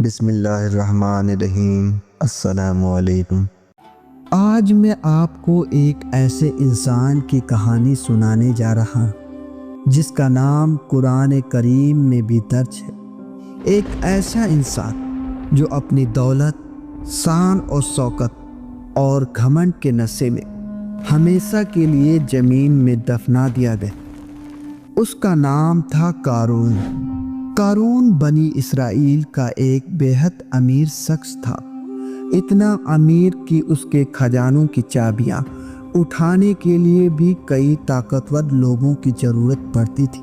بسم اللہ الرحمن الرحیم۔ السلام علیکم۔ آج میں آپ کو ایک ایسے انسان کی کہانی سنانے جا رہا ہوں جس کا نام قرآن کریم میں بھی درج ہے۔ ایک ایسا انسان جو اپنی دولت، شان اور شوکت اور گھمنڈ کے نشے میں ہمیشہ کے لیے زمین میں دفنا دیا گیا۔ اس کا نام تھا قارون۔ قارون بنی اسرائیل کا ایک بے حد امیر شخص تھا، اتنا امیر کہ اس کے خزانوں کی چابیاں اٹھانے کے لیے بھی کئی طاقتور لوگوں کی ضرورت پڑتی تھی۔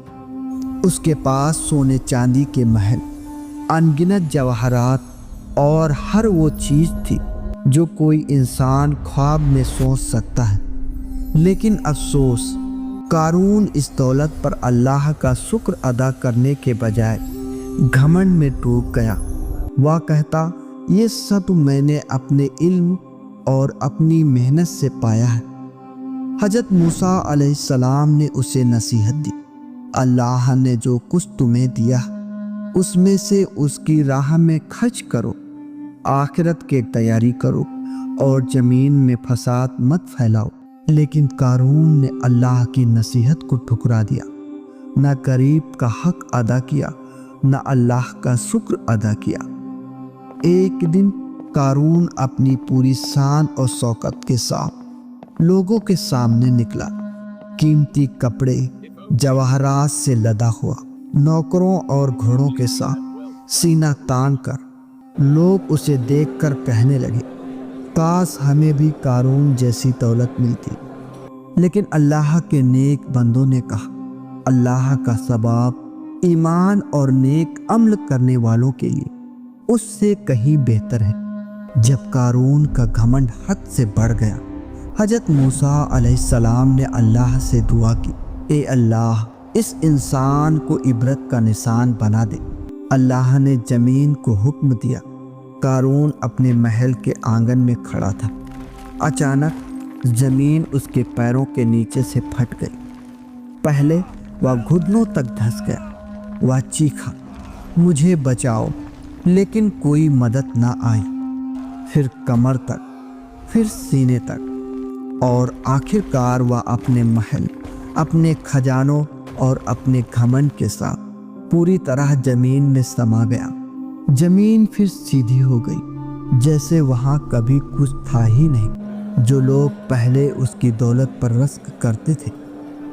اس کے پاس سونے چاندی کے محل، ان گنت جواہرات اور ہر وہ چیز تھی جو کوئی انسان خواب میں سوچ سکتا ہے۔ لیکن افسوس، قارون اس دولت پر اللہ کا شکر ادا کرنے کے بجائے گھمنڈ میں ڈوب گیا۔ وہ کہتا، یہ سب میں نے اپنے علم اور اپنی محنت سے پایا ہے۔ حضرت موسیٰ علیہ السلام نے اسے نصیحت دی، اللہ نے جو کچھ تمہیں دیا اس میں سے اس کی راہ میں خرچ کرو، آخرت کی تیاری کرو اور زمین میں فساد مت پھیلاؤ۔ لیکن قارون نے اللہ کی نصیحت کو ٹھکرا دیا، نہ غریب کا حق ادا کیا، نہ اللہ کا شکر ادا کیا۔ ایک دن قارون اپنی پوری شان اور شوکت کے ساتھ لوگوں کے سامنے نکلا، قیمتی کپڑے جواہرات سے لدا ہوا، نوکروں اور گھوڑوں کے ساتھ سینہ تان کر لوگ اسے دیکھ کر کہنے لگے، کاش ہمیں بھی قارون جیسی دولت ملتی۔ لیکن اللہ کے نیک بندوں نے کہا، اللہ کا ثواب ایمان اور نیک عمل کرنے والوں کے لیے اس سے کہیں بہتر ہے۔ جب قارون کا گھمنڈ حد سے بڑھ گیا، حضرت موسیٰ علیہ السلام نے اللہ سے دعا کی، اے اللہ، اس انسان کو عبرت کا نشان بنا دے۔ اللہ نے زمین کو حکم دیا۔ قارون اپنے محل کے آنگن میں کھڑا تھا، اچانک زمین اس کے پیروں کے نیچے سے پھٹ گئی۔ پہلے وہ گھٹنوں تک دھس گیا۔ وہ چیخا، مجھے بچاؤ، لیکن کوئی مدد نہ آئی۔ پھر کمر تک، پھر سینے تک، اور آخر کار وہ اپنے محل، اپنے خزانوں اور اپنے گھمنڈ کے ساتھ پوری طرح زمین میں سما گیا۔ زمین پھر سیدھی ہو گئی، جیسے وہاں کبھی کچھ تھا ہی نہیں۔ جو لوگ پہلے اس کی دولت پر رشک کرتے تھے،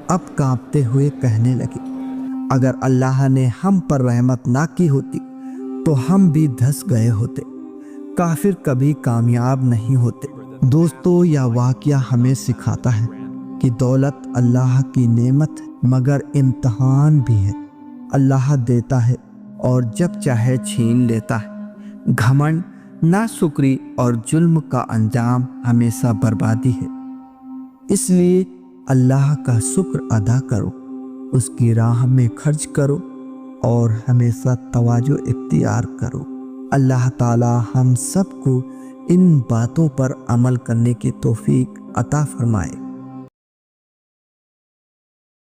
اب کانپتے ہوئے کہنے لگے، اگر اللہ نے ہم پر رحمت نہ کی ہوتی تو ہم بھی دھس گئے ہوتے۔ کافر کبھی کامیاب نہیں ہوتے۔ دوستو، یہ واقعہ ہمیں سکھاتا ہے کہ دولت اللہ کی نعمت ہے، مگر امتحان بھی ہے۔ اللہ دیتا ہے اور جب چاہے چھین لیتا ہے۔ گھمنڈ، ناشکری اور ظلم کا انجام ہمیشہ بربادی ہے۔ اس لیے اللہ کا شکر ادا کرو، اس کی راہ میں خرچ کرو اور ہمیشہ تواضع اختیار کرو۔ اللہ تعالی ہم سب کو ان باتوں پر عمل کرنے کی توفیق عطا فرمائے۔